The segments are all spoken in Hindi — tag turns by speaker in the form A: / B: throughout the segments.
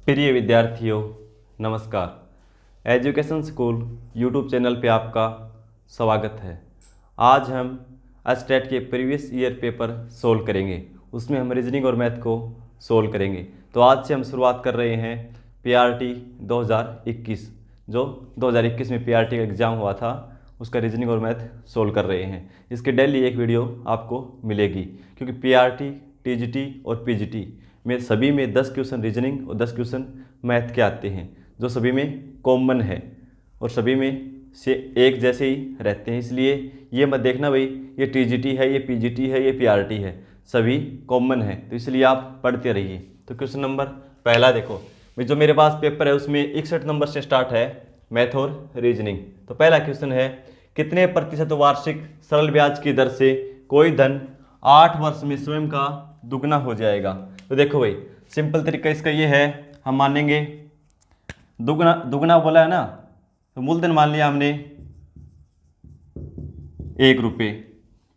A: प्रिय विद्यार्थियों, नमस्कार। एजुकेशन स्कूल यूट्यूब चैनल पे आपका स्वागत है। आज हम स्टेट के प्रीवियस ईयर पेपर सोल्व करेंगे। उसमें हम रीजनिंग और मैथ को सोल्व करेंगे। तो आज से हम शुरुआत कर रहे हैं पीआरटी 2021। जो 2021 में पीआरटी का एग्ज़ाम हुआ था, उसका रीजनिंग और मैथ सोल्व कर रहे हैं। इसके डेली एक वीडियो आपको मिलेगी, क्योंकि पीआरटी, टीजीटी और पीजीटी में सभी में 10 क्वेश्चन रीजनिंग और 10 क्वेश्चन मैथ के आते हैं, जो सभी में कॉमन है और सभी में से एक जैसे ही रहते हैं। इसलिए ये मत देखना भाई ये टीजीटी है, ये पीजीटी है, ये पीआरटी है, सभी कॉमन है। तो इसलिए आप पढ़ते रहिए। तो क्वेश्चन नंबर पहला देखो भाई, जो मेरे पास पेपर है उसमें 61 नंबर से स्टार्ट है मैथ और रीजनिंग। तो पहला क्वेश्चन है, कितने प्रतिशत वार्षिक सरल ब्याज की दर से कोई धन 8 वर्ष में स्वयं का दुगना हो जाएगा। तो देखो भाई, सिंपल तरीका इसका ये है, हम मानेंगे दुगना दुगना बोला है ना, तो मूलधन मान लिया हमने 1 रुपये,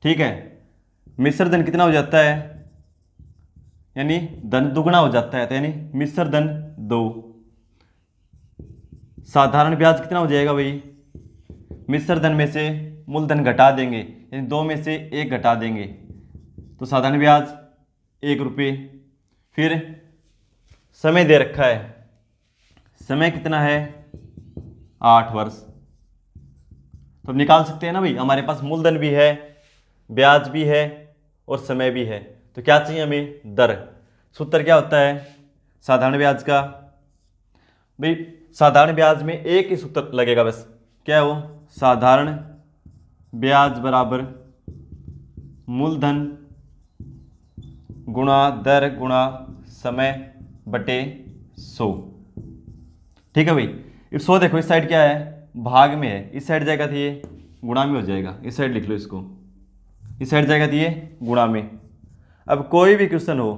A: ठीक है। मिश्र धन कितना हो जाता है, यानी धन दुगना हो जाता है, तो यानी मिश्र धन 2। साधारण ब्याज कितना हो जाएगा भाई, मिश्र धन में से मूलधन घटा देंगे, यानी 2 में से 1 घटा देंगे, तो साधारण ब्याज 1 रुपये। फिर समय दे रखा है, समय कितना है 8 वर्ष। तो हम निकाल सकते हैं ना भाई, हमारे पास मूलधन भी है, ब्याज भी है और समय भी है। तो क्या चाहिए हमें, दर। सूत्र क्या होता है साधारण ब्याज का, भाई साधारण ब्याज में एक ही सूत्र लगेगा बस, क्या है वो, साधारण ब्याज बराबर मूलधन गुणा दर गुणा समय बटे 100। ठीक है भाई। इस 100 देखो, इस साइड क्या है, भाग में है, इस साइड जाएगा तो ये गुणा में हो जाएगा। इस साइड लिख लो इसको, इस साइड जाएगा तो ये गुणा में। अब कोई भी क्वेश्चन हो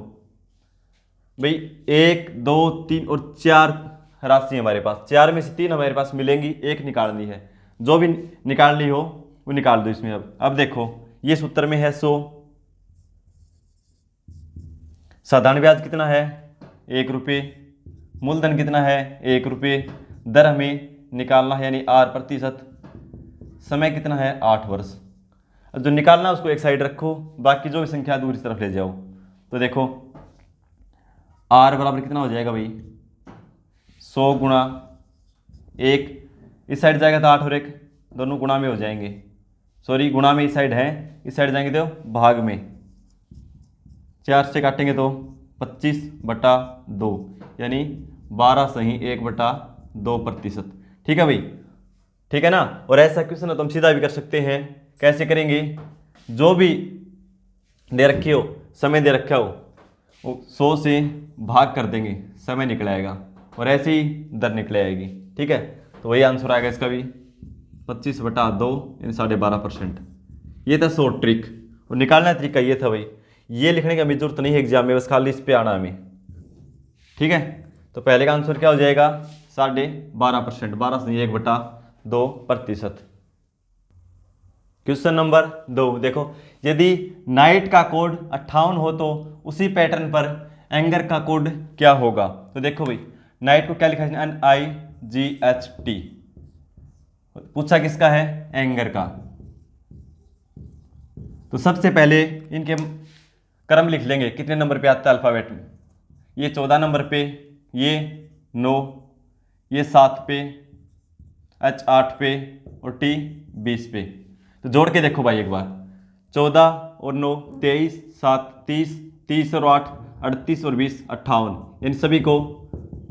A: भाई, 1, 2, 3 और 4 राशि हमारे पास, 4 में से 3 हमारे पास मिलेंगी, 1 निकालनी है। जो भी निकालनी हो वो निकाल दो इसमें। अब देखो ये सूत्र में है 100, साधारण ब्याज कितना है 1 रुपये, मूलधन कितना है 1 रुपये, दर हमें निकालना है यानी आर प्रतिशत, समय कितना है 8 वर्ष। अब जो निकालना है उसको एक साइड रखो, बाकी जो भी संख्या दूसरी तरफ ले जाओ। तो देखो आर बराबर कितना हो जाएगा भाई, 100 गुणा 1, इस साइड जाएगा तो 8 और 1 दोनों गुणा में हो जाएंगे, सॉरी गुणा में इस साइड है, इस साइड जाएंगे तो भाग में, 4 से काटेंगे तो 25/2, यानी 12 सही 1/2 प्रतिशत। ठीक है भाई, ठीक है ना। और ऐसा क्वेश्चन है तो हम सीधा भी कर सकते हैं। कैसे करेंगे, जो भी दे रखी हो, समय दे रखा हो, वो 100 से भाग कर देंगे, समय निकल आएगा और ऐसे ही दर निकल आएगी। ठीक है, तो वही आंसर आएगा इसका भी, 25/2 यानी 12.5%। ये था शॉर्ट ट्रिक। और निकालने का तरीका ये था भाई, ये लिखने की हमें जरूरत नहीं है एग्जाम में, बस खाली इस पे आना हमें। ठीक है, तो पहले का आंसर क्या हो जाएगा 12.5%, 12 से 1/2%। क्वेश्चन नंबर 2 देखो, यदि नाइट का कोड 58 हो तो उसी पैटर्न पर एंगर का कोड क्या होगा। तो देखो भाई, नाइट को क्या लिखा है, NIGHT, पूछा किसका है, एंगर का। तो सबसे पहले इनके क्रम लिख लेंगे, कितने नंबर पे आता है अल्फाबेट में। ये 14 नंबर पे, ये 9, ये 7 पे, H 8 पे और T 20 पे। तो जोड़ के देखो भाई एक बार, 14 और 9 23, 7 30, 30 और 8 38 और 20 58, यानी सभी को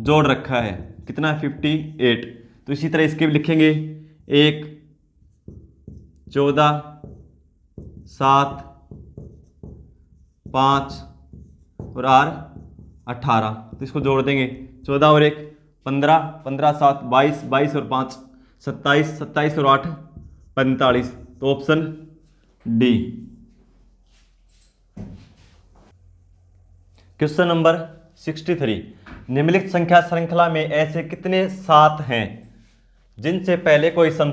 A: जोड़ रखा है, कितना 58। तो इसी तरह इसके भी लिखेंगे, 1 14 7 5 और R 18, तो इसको जोड़ देंगे, 14 और 1 15, 15 7 22, 22 और 5 27, 27 और 8 45। तो ऑप्शन डी। क्वेश्चन नंबर 63, निम्नलिखित संख्या श्रृंखला में ऐसे कितने 7 हैं जिनसे पहले कोई सम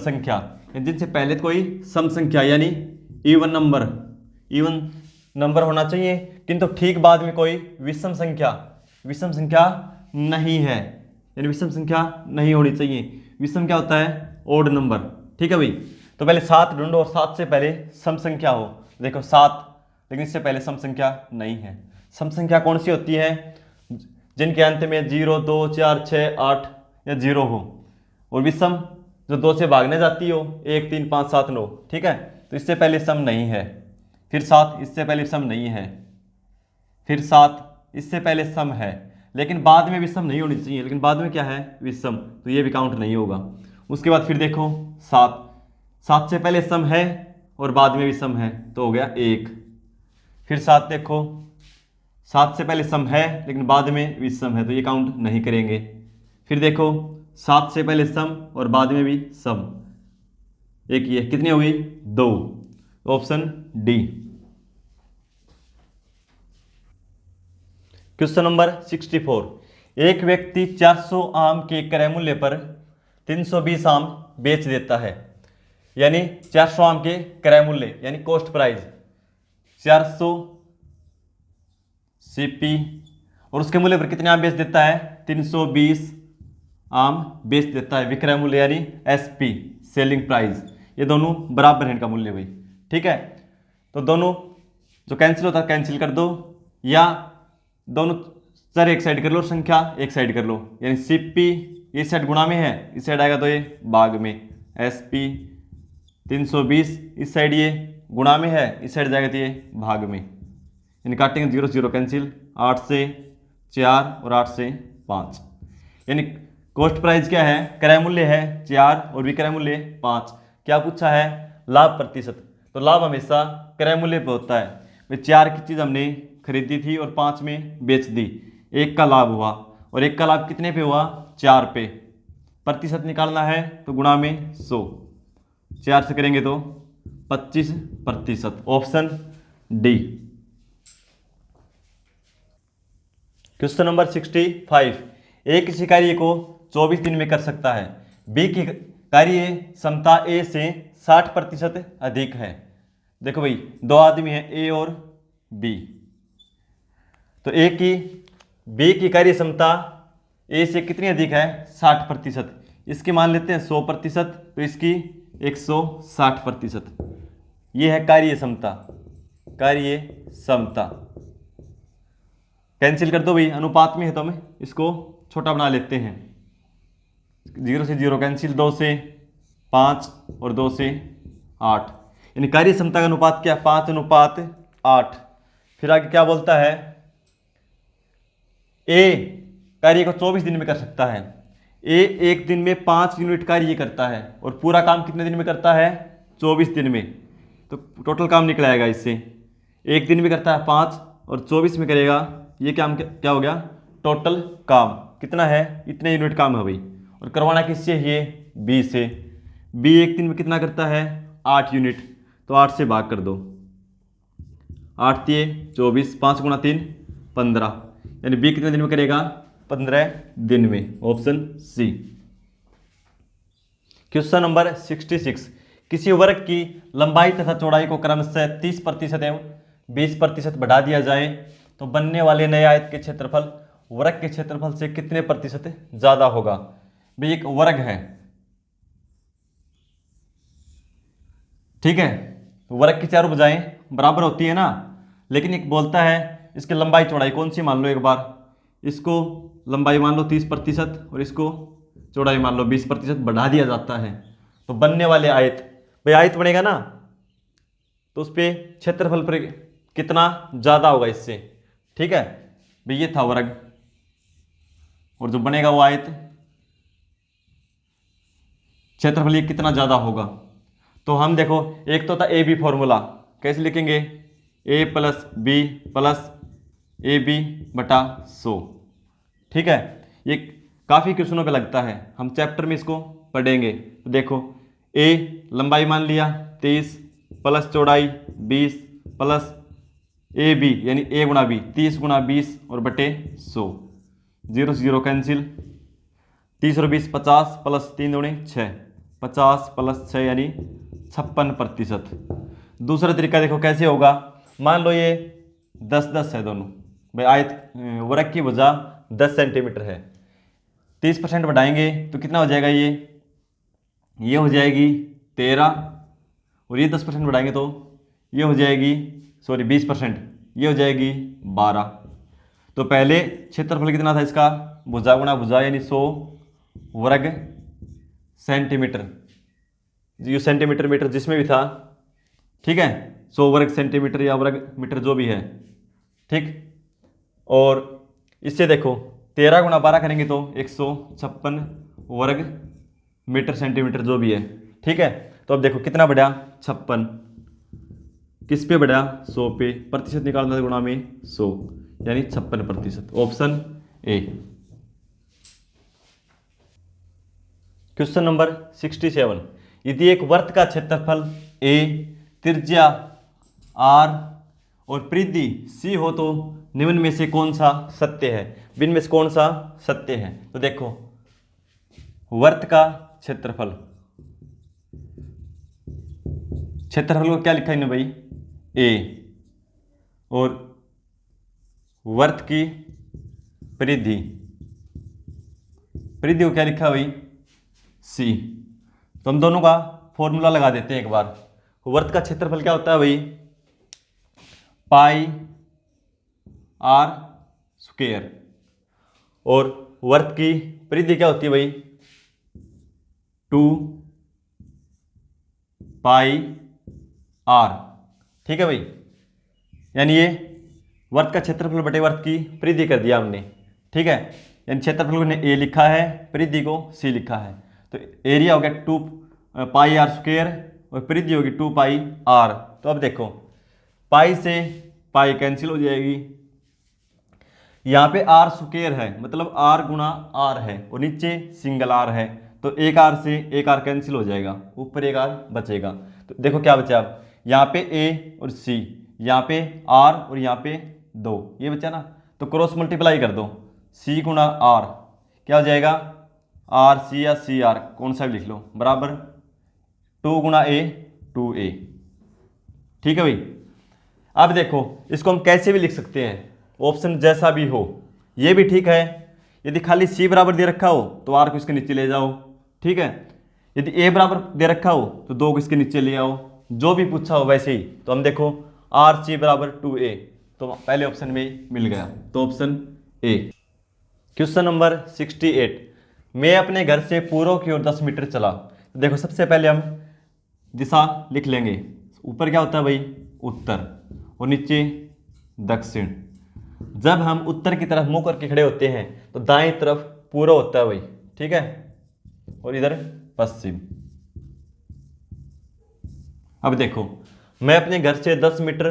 A: संख्या यानी इवन नंबर होना चाहिए, किंतु ठीक बाद में कोई विषम संख्या नहीं है, यानी विषम संख्या नहीं होनी चाहिए। विषम क्या होता है? Odd number. ठीक है भाई, तो पहले 7 ढूंढो और 7 से पहले सम संख्या हो। देखो 7, लेकिन इससे पहले सम संख्या नहीं है। सम संख्या कौन सी होती है? जिनके अंत में 0, 2, 4, 6, 8 या 0 हो, और विषम जो 2 से भागने जाती हो, 1, 3, 5, 7, 9। ठीक है, तो इससे पहले सम नहीं है। फिर 7, इससे पहले सम नहीं है। फिर 7, इससे पहले सम है, लेकिन बाद में विषम नहीं होनी चाहिए, लेकिन बाद में क्या है? विषम, तो ये भी काउंट नहीं होगा। उसके बाद फिर देखो 7, 7 से पहले सम है और बाद में विषम है, तो हो गया 1। फिर 7 देखो, 7 से पहले सम है लेकिन बाद में विषम है, तो ये काउंट नहीं करेंगे। फिर देखो 7 से पहले सम और बाद में भी सम, एक ये कितनी हो गई? 2। Option D. Question number 64। एक व्यक्ति 400 आम के क्रय मूल्य पर 320 आम बेच देता है, यानी 400 आम के क्रय मूल्य यानी कॉस्ट प्राइस 400 सीपी, और उसके मूल्य पर कितने आम बेच देता है? 320 आम बेच देता है। विक्रय मूल्य यानी एसपी, सेलिंग प्राइस, ये दोनों बराबर हैं इनका मूल्य भाई। ठीक है, तो दोनों जो कैंसिल होता है कैंसिल कर दो, या दोनों चर एक साइड कर लो, संख्या एक साइड कर लो, यानी सीपी इस साइड गुणा में है, इस साइड आएगा तो ये भाग में, एसपी 320 इस साइड ये गुणा में है, इस साइड जाएगा तो ये भाग में, यानी काटेंगे 0 0 कैंसिल, 8 से 4 और 8 से 5। यानी कॉस्ट प्राइस क्या है? क्रय मूल्य है 4 और विक्रय मूल्य 5। क्या पूछा है? लाभ प्रतिशत। तो लाभ हमेशा क्रय मूल्य पर होता है भाई। 4 की चीज़ हमने खरीदी थी और 5 में बेच दी, 1 का लाभ हुआ, और 1 का लाभ कितने पे हुआ? 4 पे। प्रतिशत निकालना है तो गुणा में 100, 4 से करेंगे तो 25%। Option D. Question number 65। ए किसी कार्य को 24 दिन में कर सकता है, बी की कार्य क्षमता ए से 60% अधिक है। देखो भाई, 2 आदमी हैं, ए और बी, तो ए की बी की कार्य क्षमता ए से कितनी अधिक है? 60%। इसकी मान लेते हैं 100%, तो इसकी 160%। ये है कार्य क्षमता, कार्य क्षमता। कैंसिल कर दो भाई, अनुपात में है तो हम इसको छोटा बना लेते हैं। 0 से 0 कैंसिल, 2 से 5 और 2 से 8, यानी कार्य क्षमता का अनुपात क्या? 5:8। फिर आगे क्या बोलता है? ए कार्य को 24 दिन में कर सकता है। ए एक दिन में 5 यूनिट कार्य करता है, और पूरा काम कितने दिन में करता है? 24 दिन में। तो टोटल काम निकल आएगा इससे, एक दिन में करता है 5 और 24 में करेगा, ये काम क्या हो गया? टोटल काम कितना है? इतने यूनिट काम है भाई। और करवाना किससे? ये बी से। बी एक दिन में कितना करता है? 8 यूनिट, तो 8 से भाग कर दो, 8 दिए 24, 5 गुणा 3 15, यानी बी कितने दिन में करेगा? 15 दिन में। Option C. Question number 66। किसी वर्ग की लंबाई तथा चौड़ाई को क्रमशः 30% एवं 20% बढ़ा दिया जाए तो बनने वाले नए आयत के क्षेत्रफल वर्ग के क्षेत्रफल से कितने प्रतिशत ज्यादा होगा? भाई एक वर्ग है, ठीक है, तो वर्ग की चारों भुजाएं बराबर होती है ना, लेकिन एक बोलता है इसकी लंबाई चौड़ाई कौन सी मान लो, एक बार इसको लंबाई मान लो 30% और इसको चौड़ाई मान लो 20% बढ़ा दिया जाता है, तो बनने वाले आयत, भाई आयत बनेगा ना, तो उस पर क्षेत्रफल पर कितना ज़्यादा होगा इससे। ठीक है भाई, ये था वर्ग, और जो बनेगा वो आयत, क्षेत्रफल ये कितना ज़्यादा होगा। तो हम देखो, एक तो था ए बी फॉर्मूला, कैसे लिखेंगे? A plus B plus A B बटा 100। ठीक है, ये काफ़ी क्वेश्चनों पे लगता है, हम चैप्टर में इसको पढ़ेंगे। तो देखो, ए लंबाई मान लिया 30 प्लस चौड़ाई 20 प्लस ए बी यानी ए गुणा बी 30 गुणा 20 और बटे 100, 0 से 0 कैंसिल, 30 और 20 50 प्लस 3 दूनी 6, 50 प्लस 6 यानी 56%। दूसरा तरीका देखो कैसे होगा, मान लो ये 10 10 है दोनों, भाई आयत वर्ग की भुजा 10 सेंटीमीटर है। 30% बढ़ाएंगे तो कितना हो जाएगा, ये हो जाएगी 13, और ये 10% बढ़ाएंगे तो ये हो जाएगी, सॉरी 20%, ये हो जाएगी 12। तो पहले क्षेत्रफल कितना था इसका, भुजा गुणा भुजा यानी 100 वर्ग सेंटीमीटर, ये सेंटीमीटर मीटर जिसमें भी था, ठीक है, 100 वर्ग सेंटीमीटर या वर्ग मीटर जो भी है, ठीक। और इससे देखो 13 गुणा 12 करेंगे तो 156 वर्ग मीटर सेंटीमीटर जो भी है, ठीक है। तो अब देखो कितना बढ़ा, 56, किस पे बढ़ा, 100 पे, प्रतिशत निकालना है गुणा में 100 यानी 56%, ऑप्शन ए। क्वेश्चन नंबर 67, यदि एक वर्त का क्षेत्रफल ए, त्रिज्या आर और परिधि सी हो तो निम्न में से कौन सा सत्य है, बिन में से कौन सा सत्य है। तो देखो वर्त का क्षेत्रफल को क्या लिखा है भाई, ए, और वर्त की परिधि को क्या लिखा भाई, सी। तो हम दोनों का फॉर्मूला लगा देते हैं एक बार। वर्त का क्षेत्रफल क्या होता है भाई, पाई आर स्क्वायर, और वर्त की परिधि क्या होती है भाई, 2 पाई आर, ठीक है भाई। यानी ये वर्त का क्षेत्रफल बटे वर्त की परिधि कर दिया हमने, ठीक है। यानी क्षेत्रफल को ए लिखा है, परिधि को सी लिखा है। तो एरिया हो गया 2 पाई आर स्क्वायर और परिधि होगी 2 पाई आर। तो अब देखो पाई से पाई कैंसिल हो जाएगी, यहाँ पे आर स्क्वायर है मतलब आर गुणा आर है, और नीचे सिंगल आर है, तो एक आर से एक आर कैंसिल हो जाएगा, ऊपर एक आर बचेगा। तो देखो क्या बचा, अब यहाँ पे ए और सी, यहाँ पे आर और यहाँ पे 2, ये बचा ना। तो क्रॉस मल्टीप्लाई कर दो, सी गुणा आर क्या हो जाएगा, आर सी या सी आर कौन सा भी लिख लो, बराबर 2 गुणा ए 2a, ठीक है भाई। अब देखो इसको हम कैसे भी लिख सकते हैं, ऑप्शन जैसा भी हो, ये भी ठीक है। यदि खाली सी बराबर दे रखा हो तो आर को इसके नीचे ले जाओ, ठीक है। यदि ए बराबर दे रखा हो तो 2 को इसके नीचे ले आओ, जो भी पूछा हो वैसे ही। तो हम देखो आर सी बराबर 2a, तो पहले ऑप्शन में मिल गया, तो ऑप्शन ए। क्वेश्चन नंबर 68, मैं अपने घर से पूर्व की ओर 10 मीटर चला। तो देखो सबसे पहले हम दिशा लिख लेंगे, ऊपर क्या होता है भाई, उत्तर, और नीचे दक्षिण। जब हम उत्तर की तरफ मुंह करके खड़े होते हैं तो दाएं तरफ पूर्व होता है भाई, ठीक है, और इधर पश्चिम। अब देखो मैं अपने घर से 10 मीटर,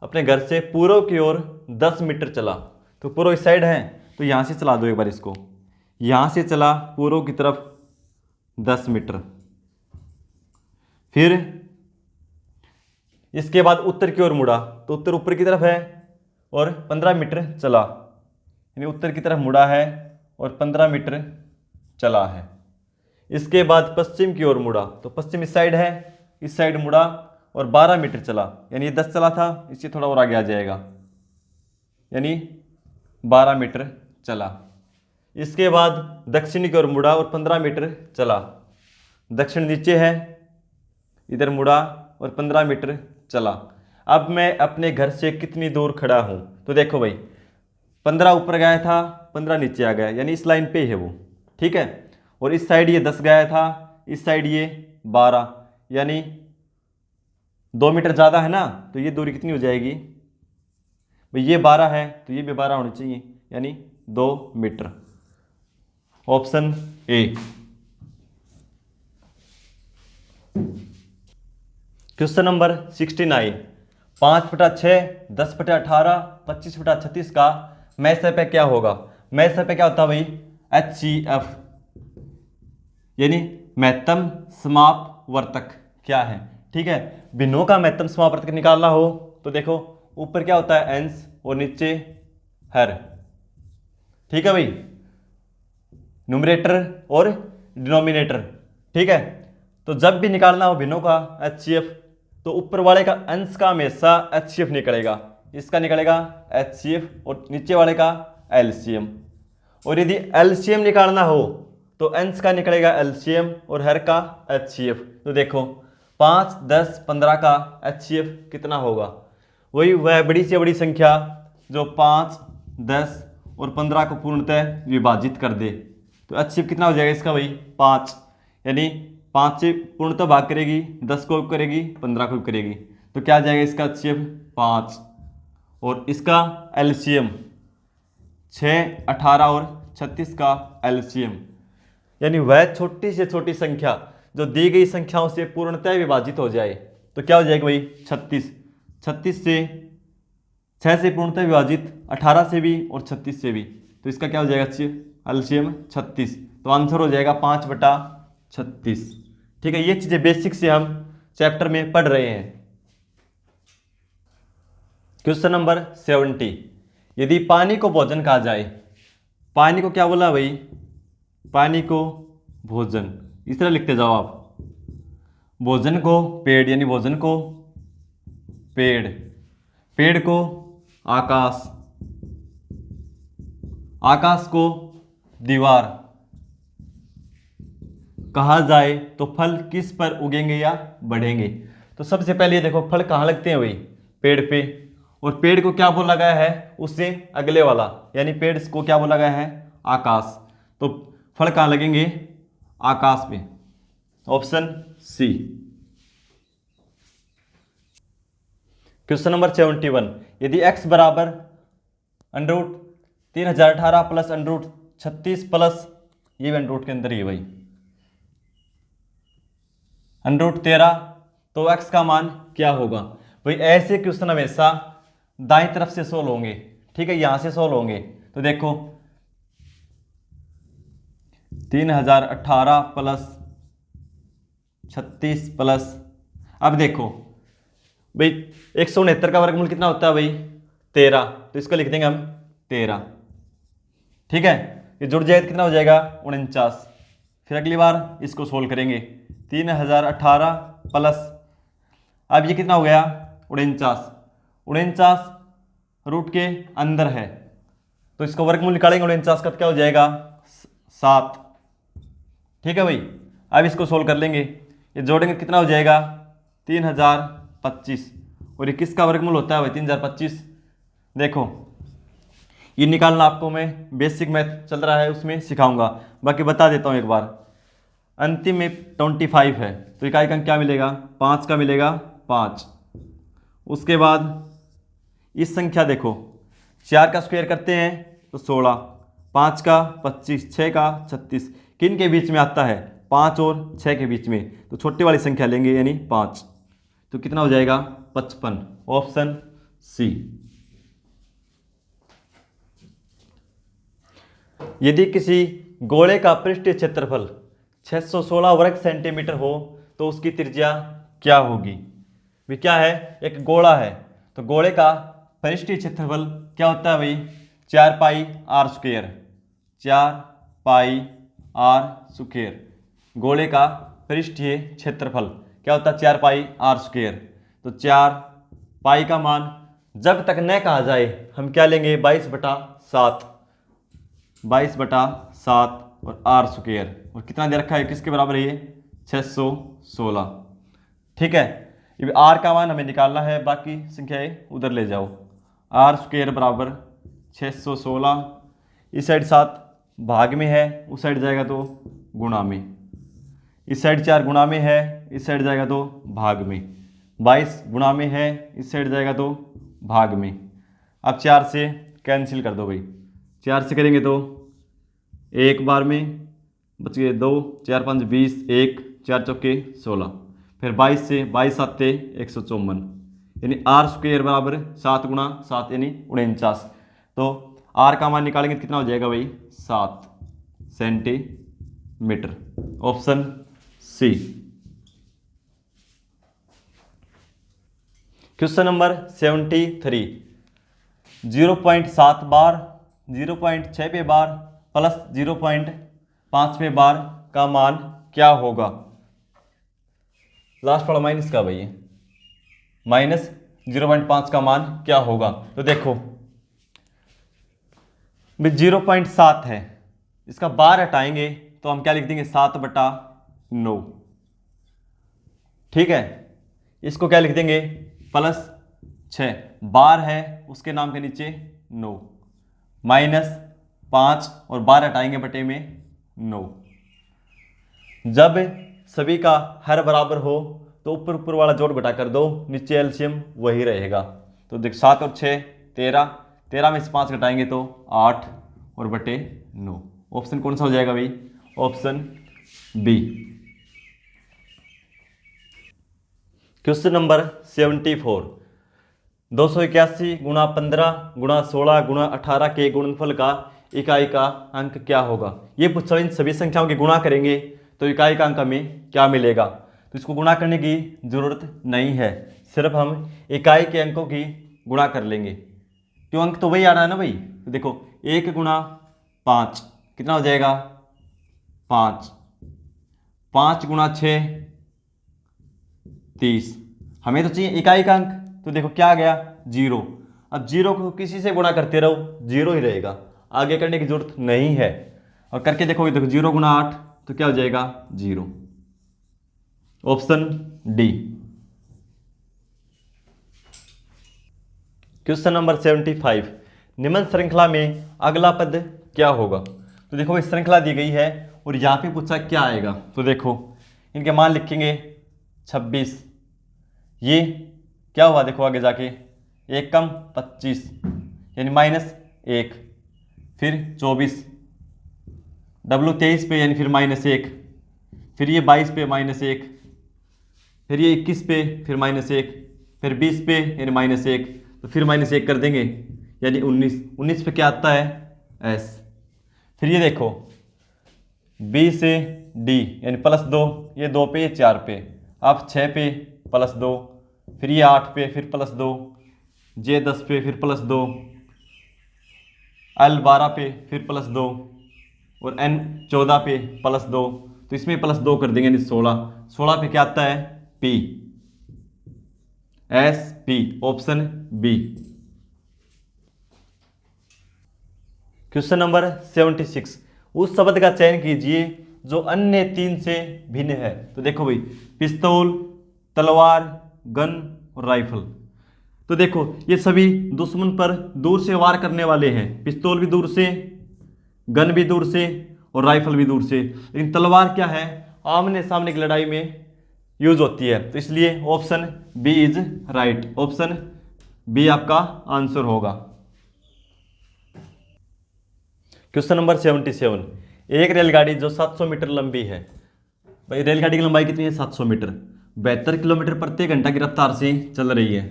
A: अपने घर से पूर्व की ओर 10 मीटर चला, तो पूर्व इस साइड है, तो यहां से चला दो एक बार इसको, यहां से चला पूर्व की तरफ 10 मीटर, फिर इसके बाद उत्तर की ओर मुड़ा, तो उत्तर ऊपर की तरफ है और 15 मीटर चला, यानी उत्तर की तरफ मुड़ा है और 15 मीटर चला है। इसके बाद पश्चिम की ओर मुड़ा, तो पश्चिम इस साइड है, इस साइड मुड़ा और 12 मीटर चला, यानी 10 चला था, इससे थोड़ा और आगे आ जाएगा, यानी 12 मीटर चला। इसके बाद दक्षिण की ओर मुड़ा और 15 मीटर चला, दक्षिण नीचे है, इधर मुड़ा और 15 मीटर चला। अब मैं अपने घर से कितनी दूर खड़ा हूं, तो देखो भाई 15 ऊपर गया था, 15 नीचे आ गया, यानी इस लाइन पे ही है वो, ठीक है। और इस साइड ये 10 गया था, इस साइड ये 12, यानी 2 मीटर ज़्यादा है ना, तो ये दूरी कितनी हो जाएगी भाई, ये 12 है तो ये भी 12 होनी चाहिए, यानी 2 metre, option A. Question number 69, 5/6, 10/18, 25/36 का मैसपय क्या होगा। मैसपय क्या होता है भाई, HCF, यानी महत्तम समापवर्तक क्या है, ठीक है। भिन्नों का महत्तम समापवर्तक निकालना हो तो देखो ऊपर क्या होता है अंश और नीचे हर, ठीक है भाई, न्यूमरेटर और डिनोमिनेटर, ठीक है। तो जब भी निकालना हो भिन्नों का HCF, तो ऊपर वाले का अंश का हमेशा HCF निकलेगा, इसका निकलेगा HCF और नीचे वाले का LCM, और यदि एलसीएम निकालना हो तो अंश का निकलेगा एलसीएम और हर का एचसीएफ। तो देखो 5, 10, 15 का एचसीएफ कितना होगा, वही वह बड़ी से बड़ी संख्या जो 5, 10 और 15 को पूर्णतः विभाजित कर दे। तो एचसीएफ कितना हो जाएगा इसका भाई 5, यानी 5 से पूर्णतः भाग करेगी, 10 को करेगी, 15 को करेगी, तो क्या आ जाएगा इसका एचसीएफ 5। और इसका एलसीएम 6, 18 और 36 का एलसीएम, यानी वह छोटी से छोटी संख्या जो दी गई संख्याओं से पूर्णतः विभाजित हो जाए, तो क्या हो जाएगा भाई 36। 36 से 6 से पूर्णतः विभाजित, 18 से भी और 36 से भी, तो इसका क्या हो जाएगा एलसीएम 36। तो आंसर हो जाएगा 5/36। ठीक है, ये चीजें बेसिक से हम चैप्टर में पढ़ रहे हैं। क्वेश्चन नंबर 70, यदि पानी को भोजन कहा जाए, पानी को क्या बोला भाई, पानी को भोजन, इस तरह लिखते जाओ आप, भोजन को पेड़, यानी भोजन को पेड़, पेड़ को आकाश, आकाश को दीवार कहा जाए तो फल किस पर उगेंगे या बढ़ेंगे। तो सबसे पहले ये देखो फल कहाँ लगते हैं भाई, पेड़ पे, और पेड़ को क्या बोला गया है, उससे अगले वाला, यानी पेड़ को क्या बोला गया है आकाश, तो फल कहाँ लगेंगे आकाश पे, ऑप्शन सी। क्वेश्चन नंबर 71, यदि x बराबर √3018 प्लस √36 प्लस, ये भी अंडरूट के अंदर ही है भाई, √13, तो x का मान क्या होगा भाई। ऐसे क्वेश्चन हमेशा दाईं तरफ से सोल्व होंगे, ठीक है, यहां से सोल्व होंगे। तो देखो 3018 प्लस 36 प्लस, अब देखो भाई 169 का वर्गमूल कितना होता है भाई 13, तो इसको लिख देंगे हम 13, ठीक है, ये जुड़ जाए तो कितना हो जाएगा 49। फिर अगली बार इसको सोल्व करेंगे, 3018 प्लस, अब ये कितना हो गया 49, 49 रूट के अंदर है, तो इसको वर्गमूल निकालेंगे 49 का, क्या हो जाएगा 7, ठीक है भाई। अब इसको सोल्व कर लेंगे, ये जोड़ेंगे कितना हो जाएगा 3025, और ये किसका वर्गमूल होता है भाई 3025, देखो ये निकालना आपको मैं बेसिक मैथ चल रहा है उसमें सिखाऊंगा, बाकी बता देता हूँ एक बार। अंतिम में 25 है, तो इकाई का क्या मिलेगा 5 का मिलेगा 5। उसके बाद इस संख्या देखो 4 का स्क्वायर करते हैं तो 16, 5 का 25, 6 का 36, किन के बीच में आता है 5 और 6 के बीच में, तो छोटी वाली संख्या लेंगे यानी 5, तो कितना हो जाएगा 55, ऑप्शन सी। यदि किसी गोले का पृष्ठीय क्षेत्रफल 616 वर्ग सेंटीमीटर हो तो उसकी त्रिज्या क्या होगी। भी क्या है, एक गोला है, तो गोले का पृष्ठीय क्षेत्रफल क्या होता है भाई 4 pi r square, 4 pi r square, गोले का पृष्ठीय क्षेत्रफल क्या होता है 4 पाई आर स्क्वायर। तो 4 पाई का मान जब तक न कहा जाए हम क्या लेंगे 22/7, 22/7 और आर स्क्वायर, और कितना दे रखा है किसके बराबर है ये 616, ठीक है। ये आर का मान हमें निकालना है, बाकी संख्याएं उधर ले जाओ। आर स्क्वायर बराबर 616, इस साइड 7 भाग में है, उस साइड जाएगा तो गुणा में, इस साइड 4 गुणा में है, इस साइड जाएगा तो भाग में, 22 गुणा में है, इस साइड जाएगा तो भाग में। अब 4 से कैंसिल कर दो भाई, 4 से करेंगे तो एक बार में बच गए 2, 4 5 20, 1 4 चौके 16, फिर 22 से 22 7 154, यानी आर स्क्वायर बराबर 7 गुणा 7 यानी 49। तो आर का मान निकालेंगे तो कितना हो जाएगा भाई 7 centimetre, option C. Question number 73, 0.7 बार, 0.6 बार प्लस 0.5 बार का मान क्या होगा। लास्ट वाला माइनस का भाई, माइनस 0.5 का मान क्या होगा। तो देखो 0.7 है, इसका बार हटाएंगे तो हम क्या लिख देंगे 7/9। ठीक है, इसको क्या लिख देंगे +6, बार है उसके नाम के नीचे 9, -5 और बार हटाएंगे बटे में 9। जब सभी का हर बराबर हो तो ऊपर ऊपर वाला जोड़ घटा कर दो, नीचे एलसीएम वही रहेगा। तो देख 7 और 6 13, 13 में से 5 घटाएंगे तो 8 और बटे 9। ऑप्शन कौन सा हो जाएगा भाई? Option B. क्वेश्चन नंबर 74, 281 गुणा 15 गुणा 16 गुणा 18 के गुणनफल का इकाई का अंक क्या होगा? ये पूछा इन सभी संख्याओं के गुणा करेंगे तो इकाई का अंक हमें क्या मिलेगा? तो इसको गुणा करने की जरूरत नहीं है, सिर्फ हम इकाई के अंकों की गुणा कर लेंगे, क्यों अंक तो वही आ रहा है ना भाई। तो देखो 1 गुणा 5 कितना हो जाएगा? 5, 5 गुणा 6 30, हमें तो चाहिए इकाई का अंक, तो देखो क्या आ गया? 0। अब 0 को किसी से गुणा करते रहो 0 ही रहेगा, आगे करने की जरूरत नहीं है। और करके देखोगे, देखो 0 गुणा 8 तो क्या हो जाएगा? 0। Option D. क्वेश्चन नंबर 75, निम्न श्रृंखला में अगला पद क्या होगा? तो देखो इस श्रृंखला दी गई है और यहाँ पे पूछा क्या आएगा, तो देखो इनके मान लिखेंगे 26, ये क्या हुआ देखो आगे जाके 1 कम 25 यानी -1, फिर 24, W 23 पे यानी फिर -1, फिर ये 22 पे -1, फिर ये 21 पे फिर -1, फिर 20 पे यानी -1, तो फिर -1 कर देंगे यानी 19, 19 पे क्या आता है? S। फिर ये देखो B से D यानी +2, ये 2 पे ये 4 पे, अब 6 पे +2, फिर ये 8 पे फिर +2, J 10 पे फिर +2, L 12 पे फिर +2 और N 14 पे +2, तो इसमें +2 कर देंगे यानी 16, 16 पे क्या आता है? P, SP, option B. Question number 76, उस शब्द का चयन कीजिए जो अन्य 3 से भिन्न है। तो देखो भाई पिस्तौल, तलवार, गन और राइफल। तो देखो ये सभी दुश्मन पर दूर से वार करने वाले हैं, पिस्तौल भी दूर से, गन भी दूर से और राइफल भी दूर से, लेकिन तलवार क्या है? आमने सामने की लड़ाई में यूज होती है, तो इसलिए option B is right, option B आपका आंसर होगा। क्वेश्चन नंबर 77, एक रेलगाड़ी जो 700 मीटर लंबी है, भाई रेलगाड़ी की लंबाई कितनी है? 700 मीटर, 72 किलोमीटर प्रति घंटा की रफ्तार से चल रही है।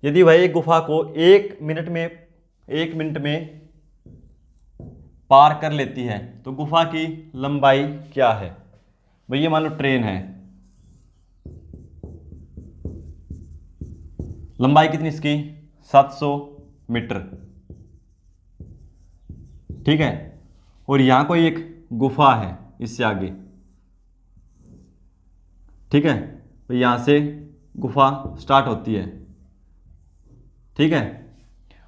A: यदि वह एक गुफा को 1 मिनट में पार कर लेती है तो गुफा की लंबाई क्या है? भाई ये मान लो ट्रेन है, लंबाई कितनी इसकी? 700 मीटर, ठीक है, और यहां कोई एक गुफा है इससे आगे, ठीक है, तो यहां से गुफा स्टार्ट होती है, ठीक है,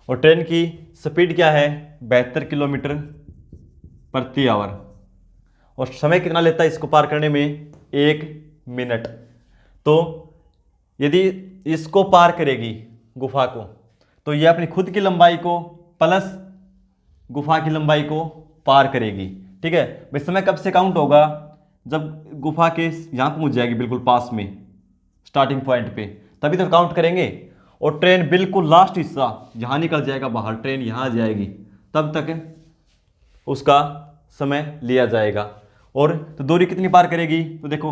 A: और ट्रेन की स्पीड क्या है? 72 किलोमीटर प्रति आवर, और समय कितना लेता है इसको पार करने में? 1 मिनट। तो यदि इसको पार करेगी गुफा को, तो यह अपनी खुद की लंबाई को प्लस गुफा की लंबाई को पार करेगी, ठीक है। भाई समय कब से काउंट होगा? जब गुफा के यहाँ पहुँच जाएगी बिल्कुल पास में स्टार्टिंग पॉइंट पे, तभी तो काउंट करेंगे। और ट्रेन बिल्कुल लास्ट हिस्सा जहाँ निकल जाएगा बाहर, ट्रेन यहाँ आ जाएगी, तब तक उसका समय लिया जाएगा। और तो दूरी कितनी पार करेगी? तो देखो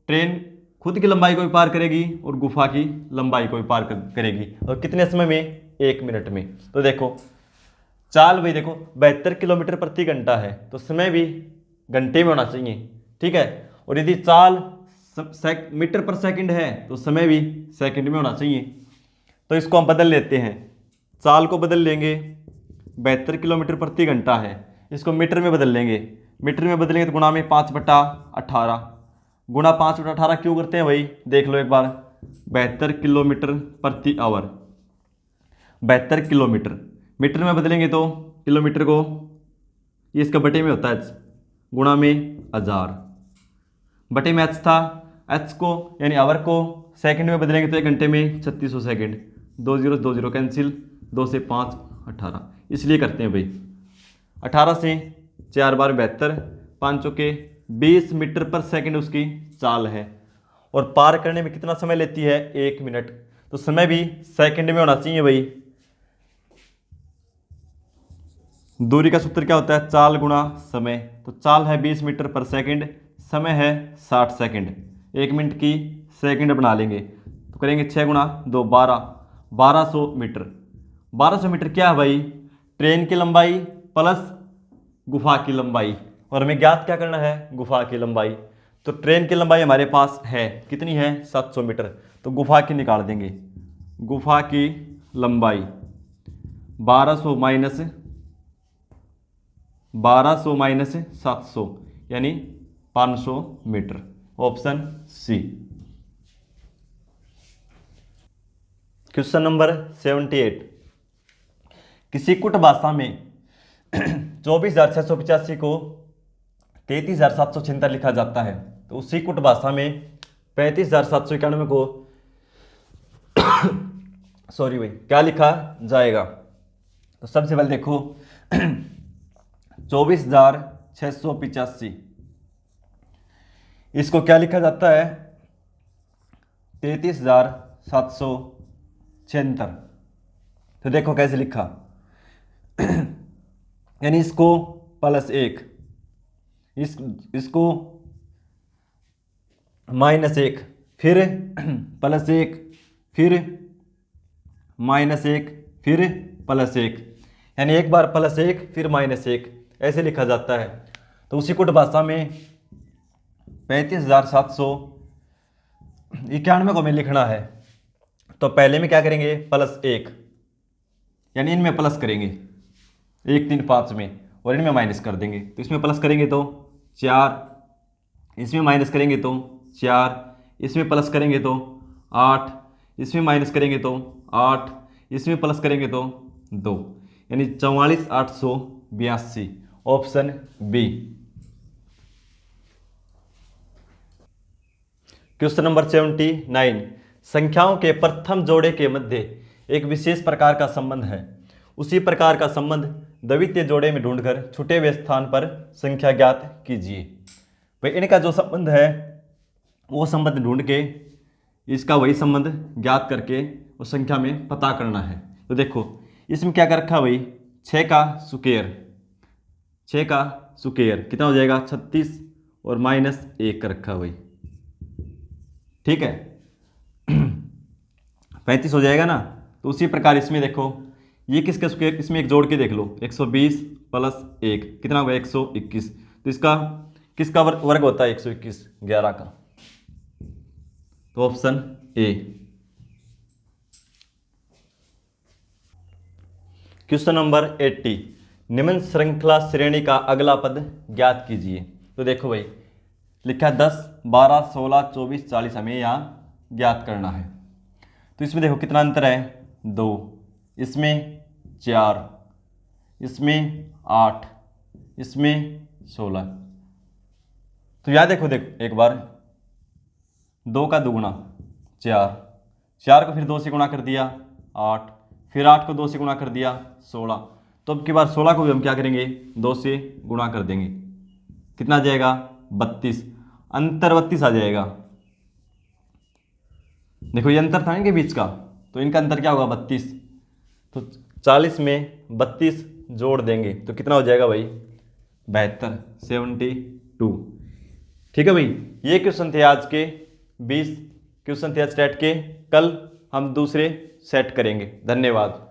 A: ट्रेन खुद की लंबाई को भी पार करेगी और गुफा की लंबाई को भी पार करेगी, और कितने समय में? 1 मिनट में। तो देखो चाल भाई देखो 72 किलोमीटर प्रति घंटा है, तो समय भी घंटे में होना चाहिए, ठीक है। और यदि चाल मीटर पर सेकंड है तो समय भी सेकंड में होना चाहिए। तो इसको हम बदल लेते हैं, चाल को बदल लेंगे, 72 किलोमीटर प्रति घंटा है, इसको मीटर में बदल लेंगे, मीटर में बदलेंगे तो गुणा में 5/18, गुणा 5/18 क्यों करते हैं भाई? देख लो एक बार, 72 किलोमीटर प्रति आवर, 72 किलोमीटर, मीटर में बदलेंगे तो किलोमीटर को ये इसका बटे में होता है h, गुणा में 1000, बटे में h था, h को यानी आवर को सेकंड में बदलेंगे तो 1 घंटे में 3600 सेकंड, 2 0 2 0 कैंसिल, 2 से 5 18, इसलिए करते हैं भाई 18 से 4 बार 72, 5 चौके 20 मीटर पर सेकंड उसकी चाल है, और पार करने में कितना समय लेती है 1 मिनट, तो समय भी सेकंड में होना चाहिए भाई। दूरी का सूत्र क्या होता है, चाल गुणा समय, तो चाल है 20 मीटर पर सेकंड, समय है 60 सेकंड, 1 मिनट की सेकंड बना लेंगे तो करेंगे 6 गुणा 2 12, 1200 मीटर। 1200 मीटर क्या है भाई, ट्रेन की लंबाई प्लस गुफा की लंबाई, और हमें ज्ञात क्या करना है, गुफा की लंबाई। तो ट्रेन की लंबाई हमारे पास है कितनी है 700 मीटर, तो गुफा की निकाल देंगे, गुफा की लंबाई 1200 माइनस 700 यानी 500 metre, option C. Question number 78, किसी कुट भाषा में 24,685 को 33,776 लिखा जाता है, तो उसी कुट भाषा में 35,791 को सॉरी भाई क्या लिखा जाएगा। तो सबसे पहले देखो 24,685 इसको क्या लिखा जाता है 33,776, तो देखो कैसे लिखा यानी इसको प्लस 1, इसको माइनस 1, फिर प्लस 1, फिर माइनस 1, फिर प्लस 1, यानी एक बार प्लस 1 फिर माइनस 1, ऐसे लिखा जाता है। तो उसी कुट भाषा में 35,791 को हमें लिखना है, तो पहले में क्या करेंगे प्लस 1, यानी इनमें प्लस करेंगे 1 3 5 में, और इनमें माइनस कर देंगे, तो इसमें प्लस करेंगे तो 4, इसमें माइनस करेंगे तो 4, इसमें प्लस करेंगे तो 8, इसमें माइनस करेंगे तो 8, इसमें प्लस करेंगे तो 2, यानी 44,882, ऑप्शन बी। क्वेश्चन नंबर 79, संख्याओं के प्रथम जोड़े के मध्य एक विशेष प्रकार का संबंध है, उसी प्रकार का संबंध द्वितीय जोड़े में ढूंढकर छूटे हुए स्थान पर संख्या ज्ञात कीजिए। भाई इनका जो संबंध है वो संबंध ढूंढ के इसका वही संबंध ज्ञात करके उस संख्या में पता करना है। तो देखो इसमें क्या कर रखा भाई 6 का स्क्वायर कितना हो जाएगा 36 और माइनस 1 कर रखा भाई, ठीक है 35 हो जाएगा ना। तो उसी प्रकार इसमें देखो ये किसका स्क्वायर, इसमें एक जोड़ के देख लो 120 प्लस 1 कितना होगा 121, तो इसका किसका वर्ग होता है 121 11 का, तो ऑप्शन ए। क्वेश्चन नंबर 80, निम्न श्रृंखला श्रेणी का अगला पद ज्ञात कीजिए। तो देखो भाई लिखा 10 12 16 24 40 हमें यहाँ ज्ञात करना है। तो इसमें देखो कितना अंतर है 2, इसमें 4, इसमें 8, इसमें 16। तो यहाँ देखो एक बार 2 का दुगुना 4, 4 को फिर 2 से गुणा कर दिया 8, फिर 8 को 2 से गुणा कर दिया 16। तो अब की बार 16 को भी हम क्या करेंगे 2 से गुणा कर देंगे, कितना आ जाएगा 32, अंतर 32 आ जाएगा। देखो ये अंतर था इनके बीच का, तो इनका अंतर क्या होगा 32, तो 40 में 32 जोड़ देंगे तो कितना हो जाएगा भाई 72 72। ठीक है भाई, ये क्वेश्चन थे आज के 20 क्वेश्चन थे आज स्टेट के। कल हम दूसरे सेट करेंगे। धन्यवाद।